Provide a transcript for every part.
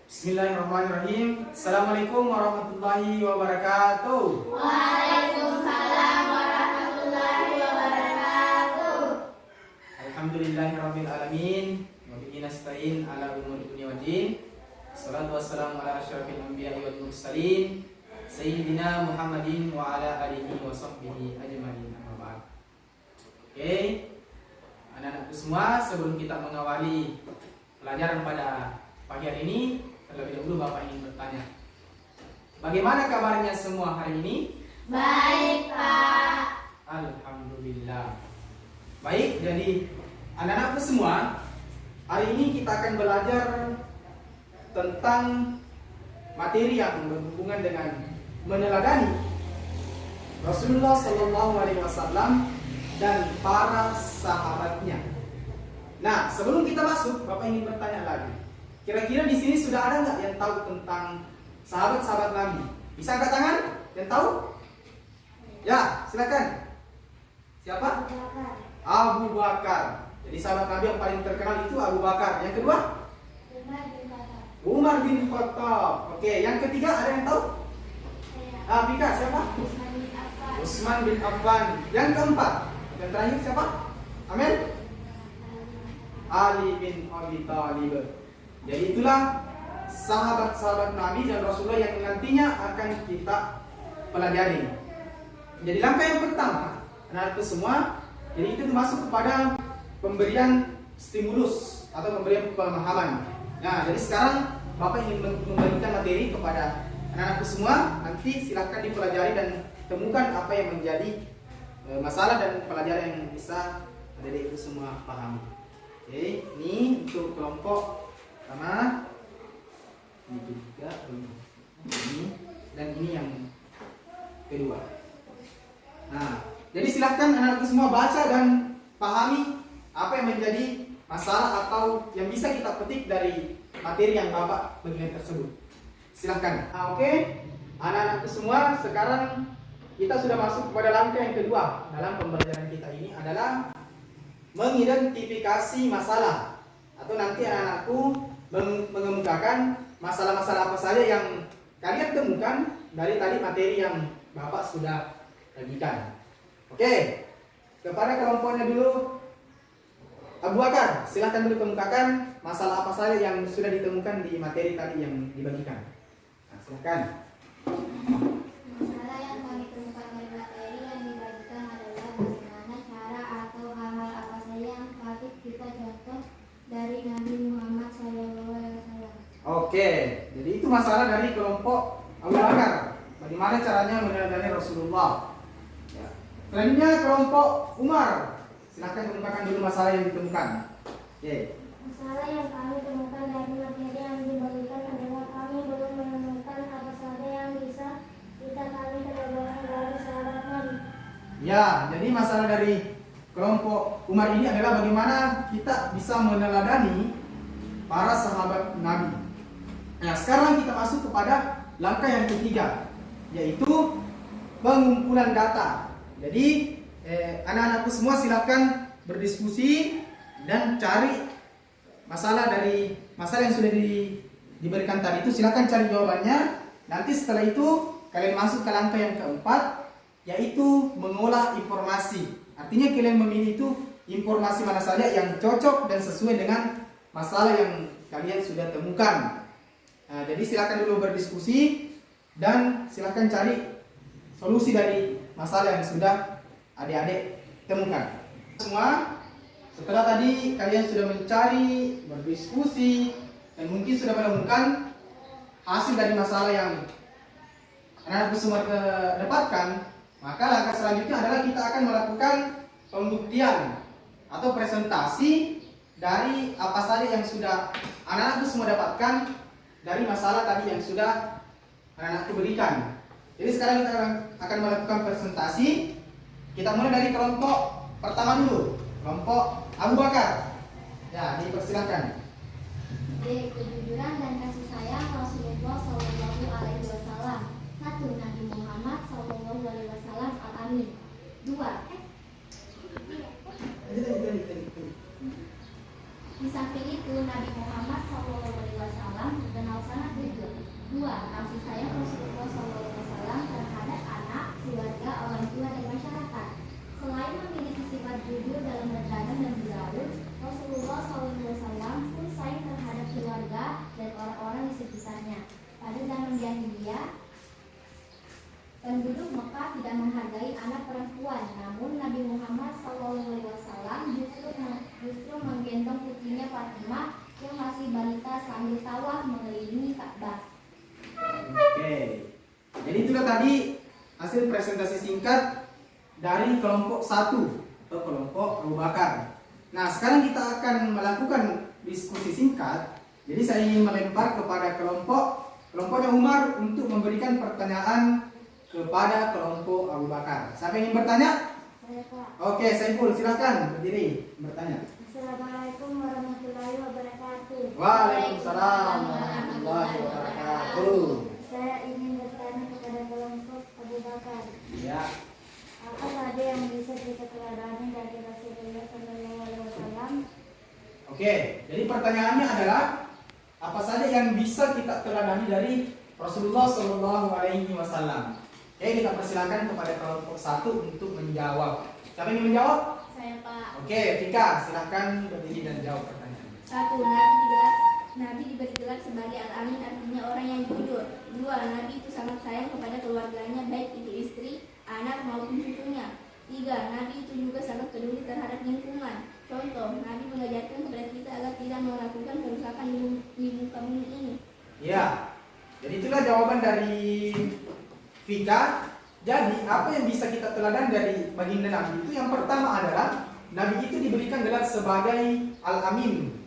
Bismillahirrahmanirrahim. Assalamualaikum warahmatullahi wabarakatuh. Waalaikumsalam warahmatullahi wabarakatuh. Alhamdulillahirabbil alamin. Wa bihi nasta'in ala umuri dunya waddin. Wassalatu wassalamu ala asyrafil anbiya'i wal mursalin sayyidina Muhammadin wa ala alihi wa sahbihi ajmain. Amma ba'd. Oke. Anak-anakku semua, sebelum kita mengawali pelajaran pada pagi hari ini, terlebih dahulu Bapak ingin bertanya, bagaimana kabarnya semua hari ini? Baik, Pak. Alhamdulillah. Baik, jadi anak-anakku semua, hari ini kita akan belajar tentang materi yang berhubungan dengan meneladani Rasulullah SAW dan para sahabatnya. Nah, sebelum kita masuk, Bapak ingin bertanya lagi. Kira-kira di sini sudah ada nggak yang tahu tentang sahabat-sahabat Nabi? Bisa angkat tangan? Yang tahu? Ya, silakan. Siapa? Abu Bakar. Jadi sahabat Nabi yang paling terkenal itu Abu Bakar. Yang kedua? Umar bin Khattab. Oke, yang ketiga ada yang tahu? Fika, siapa? Utsman bin Affan. Yang keempat, yang terakhir siapa? Amin? Ali bin Abi Thalib. Jadi itulah sahabat-sahabat Nabi dan Rasulullah yang nantinya akan kita pelajari. Jadi langkah yang pertama, anak-anakku semua, jadi itu masuk kepada pemberian stimulus atau pemberian pemahaman. Nah, jadi sekarang Bapak ingin memberikan materi kepada anak-anakku semua. Nanti silakan dipelajari dan temukan apa yang menjadi masalah dan pelajaran yang bisa adik-adik itu semua pahami. Oke, ini untuk kelompok pertama, ini juga, ini dan ini yang kedua. Nah, jadi silahkan anak-anak semua baca dan pahami apa yang menjadi masalah atau yang bisa kita petik dari materi yang Bapak bagikan tersebut. Silahkan. Nah, oke, anak-anak semua, sekarang kita sudah masuk kepada langkah yang kedua dalam pembelajaran kita ini adalah mengidentifikasi masalah, atau nanti anak-anakku mengemukakan masalah-masalah apa saja yang kalian temukan dari tadi materi yang Bapak sudah bagikan. Oke, kepada kelompoknya dulu, Abu Bakar, silahkan dulu kemukakan masalah apa saja yang sudah ditemukan di materi tadi yang dibagikan. Nah, silahkan. Masalah yang kami temukan dari materi yang dibagikan adalah bagaimana cara atau hal-hal apa saja yang patut kita contoh dari Nabi Muhammad SAW. Oke, jadi itu masalah dari kelompok Abu Bakar. Bagaimana caranya meneladani Rasulullah? Ya. Selanjutnya kelompok Umar. Silahkan kemukakan dulu masalah yang ditemukan. Oke. Masalah yang kami temukan dari materi yang dibagikan adalah kami belum menemukan apa saja yang bisa kita kali teladani dari sahabat Nabi. Ya, jadi masalah dari kelompok Umar ini adalah bagaimana kita bisa meneladani para sahabat Nabi. Nah, sekarang kita masuk kepada langkah yang ketiga, yaitu pengumpulan data. Jadi anak-anakku semua silakan berdiskusi dan cari masalah dari masalah yang sudah diberikan tadi itu, silakan cari jawabannya. Nanti setelah itu kalian masuk ke langkah yang keempat, yaitu mengolah informasi. Artinya kalian memilih itu informasi mana saja yang cocok dan sesuai dengan masalah yang kalian sudah temukan. Nah, jadi silakan dulu berdiskusi dan silakan cari solusi dari masalah yang sudah adik-adik temukan. Semua, setelah tadi kalian sudah mencari, berdiskusi, dan mungkin sudah menemukan hasil dari masalah yang anak-anak semua dapatkan, maka langkah selanjutnya adalah kita akan melakukan pembuktian atau presentasi dari apa saja yang sudah anak-anak semua dapatkan dari masalah tadi yang sudah anak-anak berikan. Jadi sekarang kita akan melakukan presentasi. Kita mulai dari kelompok pertama dulu, kelompok Abu Bakar. Ya, dipersilakan. Kejujuran dan kasih sayang Rasulullah SAW. 1. Nabi Muhammad SAW Al-Amin. 2. Di samping itu, Nabi Muhammad SAW dikenal sangat sekitarnya. Pada zaman jahiliyah, penduduk Mekah tidak menghargai anak perempuan, namun Nabi Muhammad SAW justru menggendong putrinya Fatimah yang masih balita sambil tawaf mengelilingi Ka'bah. Oke, jadi itulah tadi hasil presentasi singkat dari kelompok 1 atau kelompok Abu Bakar. Nah, sekarang kita akan melakukan diskusi singkat. Jadi saya ingin melempar kepada kelompoknya Umar untuk memberikan pertanyaan kepada kelompok Abu Bakar. Siapa yang ingin bertanya? Saya, Pak. Oke, Saiful, silakan berdiri bertanya. Assalamualaikum warahmatullahi wabarakatuh. Waalaikumsalam warahmatullahi wabarakatuh. Saya ingin bertanya kepada kelompok Abu Bakar. Ya. Apa saja yang bisa kita teladani dari Rasulullah SAW? Oke, jadi pertanyaannya adalah apa saja yang bisa kita teladani dari Rasulullah Shallallahu Alaihi Wasallam? Oke, kita persilakan kepada kelompok 1 untuk menjawab. Siapa yang ingin menjawab? Saya, Pak. Oke, Vika, silakan berdiri dan jawab pertanyaan. 1. Nabi diberi gelar sebagai Al-Amin, artinya orang yang jujur. 2. Nabi itu sangat sayang kepada keluarganya, baik itu istri, anak maupun cucunya. 3. Nabi itu juga sangat peduli terhadap lingkungan. Contoh, Nabi mengajarkan kepada kita agar tidak melakukan kerusakan di muka bumi ini. Ya, jadi itulah jawaban dari Vika. Jadi apa yang bisa kita teladan dari baginda Nabi itu, yang pertama adalah Nabi itu diberikan gelar sebagai Al-Amin,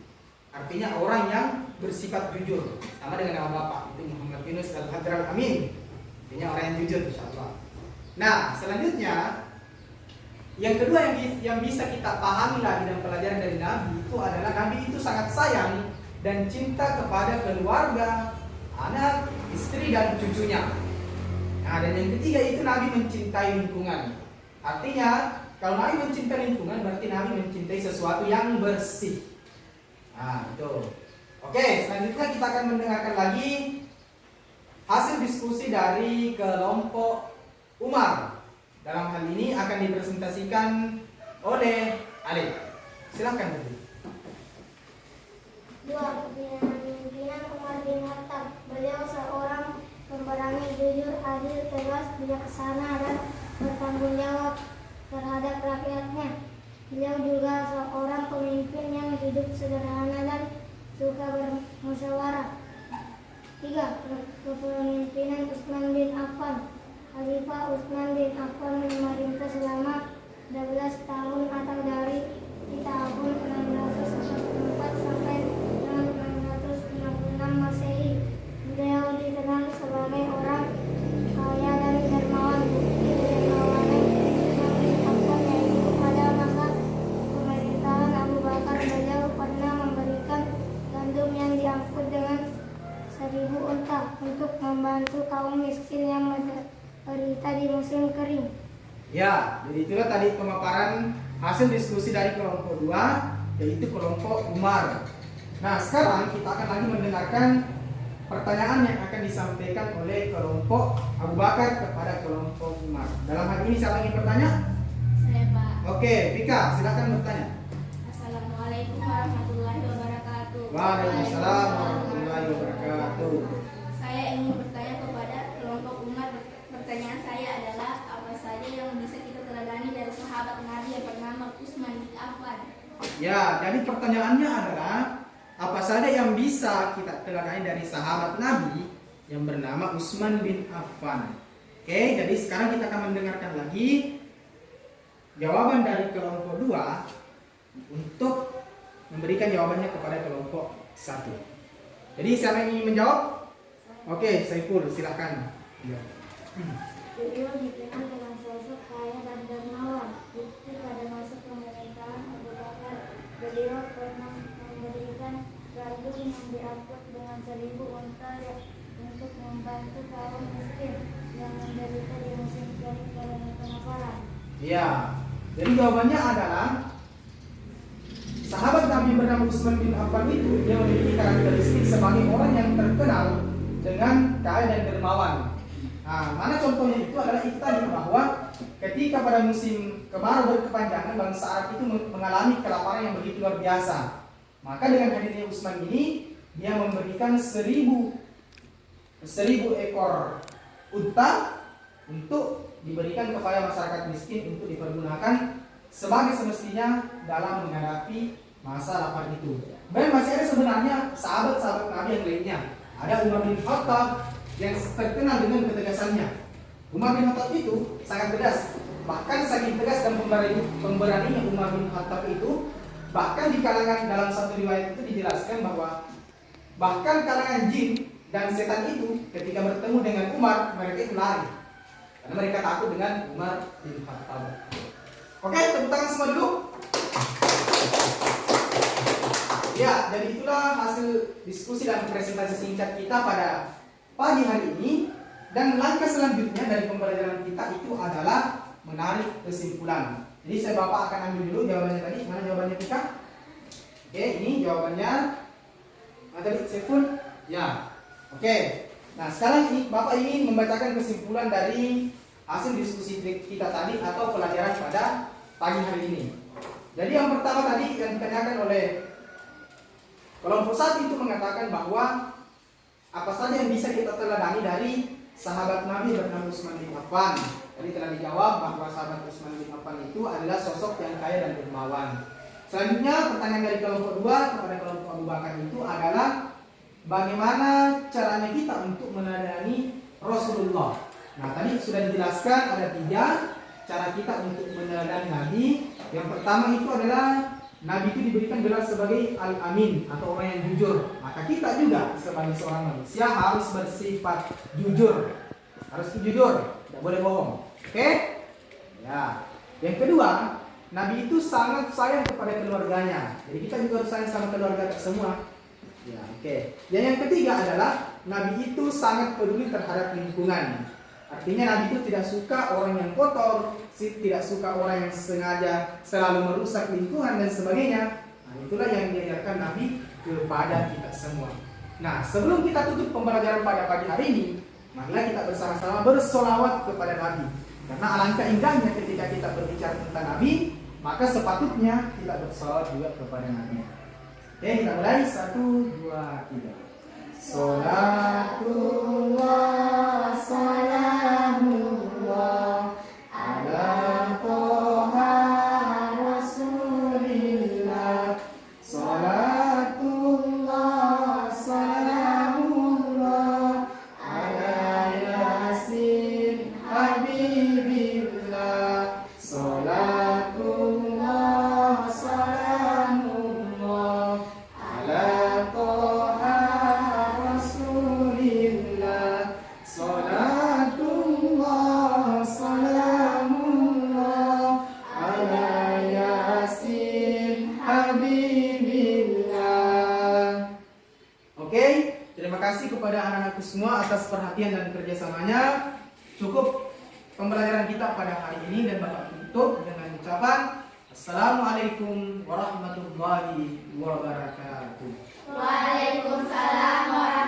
artinya orang yang bersifat jujur, sama dengan nama Bapak itu Muhammad Yunus Al-Hadr Al-Amin, artinya orang yang jujur, insyaallah. Nah, selanjutnya yang kedua yang bisa kita pahami lagi dan pelajaran dari Nabi itu adalah Nabi itu sangat sayang dan cinta kepada keluarga, anak, istri dan cucunya. Nah, dan yang ketiga itu Nabi mencintai lingkungan. Artinya kalau Nabi mencintai lingkungan berarti Nabi mencintai sesuatu yang bersih. Nah, itu. Oke, selanjutnya kita akan mendengarkan lagi hasil diskusi dari kelompok Umar. Dalam hal ini akan dipresentasikan oleh Alif. Silakan, Bu. 2. Kepemimpinan Umar bin Khattab. Beliau seorang pemberani jujur, adil, tegas, bijaksana dan bertanggung jawab terhadap rakyatnya. Beliau juga seorang pemimpin yang hidup sederhana dan suka bermusyawarah. 3. Kepemimpinan Utsman bin Affan. Khalifah Utsman bin Affan memerintah selama 12 tahun atau dari tahun 644 sampai tahun 666 Masehi. Beliau dikenal sebagai orang kaya dan dermawan. Bukti dermawanan Utsman bin Affan yaitu pada masa pemerintahan Abu Bakar beliau pernah memberikan gandum yang diangkut dengan 1000 unta untuk membantu kaum miskin yang menderita di musim kering. Ya, jadi itulah tadi pemaparan hasil diskusi dari kelompok 2, yaitu kelompok Umar. Nah, sekarang kita akan lagi mendengarkan pertanyaan yang akan disampaikan oleh kelompok Abu Bakar kepada kelompok Umar. Dalam hal ini siapa yang ingin bertanya? Saya, Pak. Oke, Vika, silakan bertanya. Assalamualaikum warahmatullahi wabarakatuh. Waalaikumsalam warahmatullahi wabarakatuh. Saya ingin bertanya kepada kelompok Umar. Pertanyaan saya adalah apa saja yang bisa kita teladani dari sahabat Nabi yang bernama Utsman bin Affan? Ya, jadi pertanyaannya adalah apa saja yang bisa kita teladani dari sahabat Nabi yang bernama Utsman bin Affan. Oke, jadi sekarang kita akan mendengarkan lagi jawaban dari kelompok 2 untuk memberikan jawabannya kepada kelompok 1. Jadi siapa yang ingin menjawab? Oke, Saiful, silakan. Ya. Beliau dikenal dengan sosok kaya dan dermawan. Bukti pada masa pemerintahan Abu Bakar, beliau pernah memberikan gandum yang diangkut dengan 1000 unta untuk membantu kaum miskin yang menderita di musim kering karena kelaparan. Ya, jadi jawabannya adalah sahabat Nabi bernama Utsman bin Affan itu dia memiliki karakteristik sebagai orang yang terkenal dengan kaya dan dermawan. Nah, mana contohnya itu adalah itu tadi bahwa ketika pada musim kemarau berkepanjangan bangsa Arab itu mengalami kelaparan yang begitu luar biasa. Maka dengan hadirnya Utsman ini dia memberikan 1000 1000 ekor unta untuk diberikan kepada masyarakat miskin untuk dipergunakan sebagai semestinya dalam menghadapi masa lapar itu. Dan masih ada sebenarnya sahabat-sahabat Nabi yang lainnya. Ada Umar bin Khattab yang terkenal dengan ketegasannya. Umar bin Khattab itu sangat tegas. Bahkan saking tegas dan pemberaninya Umar bin Khattab itu, bahkan di kalangan dalam satu riwayat itu dijelaskan bahwa bahkan kalangan jin dan setan itu ketika bertemu dengan Umar, mereka itu lari. Karena mereka takut dengan Umar bin Khattab. Oke, tepuk tangan semua dulu. Ya, jadi itulah hasil diskusi dan presentasi singkat kita pada pagi hari ini. Dan langkah selanjutnya dari pembelajaran kita itu adalah menarik kesimpulan. Jadi saya Bapak akan ambil dulu jawabannya tadi. Mana jawabannya Tika? Oke, ini jawabannya. Mana tadi? Saiful? Ya. Oke. Nah, sekarang ini Bapak ingin membacakan kesimpulan dari hasil diskusi kita tadi atau pelajaran pada pagi hari ini. Jadi yang pertama tadi yang ditanyakan oleh kelompok 1 itu mengatakan bahwa apa saja yang bisa kita teladani dari sahabat Nabi bernama Utsman bin Affan. Tadi telah dijawab bahwa sahabat Utsman bin Affan itu adalah sosok yang kaya dan dermawan. Selanjutnya pertanyaan dari kelompok 2 kepada kelompok Abu Bakar itu adalah bagaimana caranya kita untuk meneladani Rasulullah. Nah, tadi sudah dijelaskan ada 3 cara kita untuk meneladani Nabi. Yang pertama itu adalah Nabi itu diberikan gelar sebagai Al-Amin atau orang yang jujur. Maka kita juga sebagai seorang manusia harus bersifat jujur. Harus jujur, tidak boleh bohong. Oke? Ya. Yang kedua, Nabi itu sangat sayang kepada keluarganya. Jadi kita juga harus sayang sama keluarga kita semua. Ya, oke. Dan yang ketiga adalah Nabi itu sangat peduli terhadap lingkungan. Artinya Nabi itu tidak suka orang yang kotor, tidak suka orang yang sengaja selalu merusak lingkungan dan sebagainya. Nah, itulah yang diajarkan Nabi kepada kita semua. Nah, sebelum kita tutup pembelajaran pada pagi hari ini, marilah kita bersama-sama bersolawat kepada Nabi. Karena alangkah indahnya ketika kita berbicara tentang Nabi, maka sepatutnya kita bersolawat juga kepada Nabi. Oke, kita mulai. 1, 2, 3. Salatullah, salamullah ala Toha Rasulillah. Salatullah, salamullah ala Yasin Habibillah. Salatullah, salamullah ala Toha Rasulillah. Salatullah, salamullah ala Yasin Habibillah. Oke, terima kasih kepada anak-anakku semua atas perhatian dan kerjasamanya. Cukup pembelajaran kita pada hari ini dan Bapak tutup dengan ucapan Assalamualaikum warahmatullahi wabarakatuh. Waalaikumsalam warahmatullahi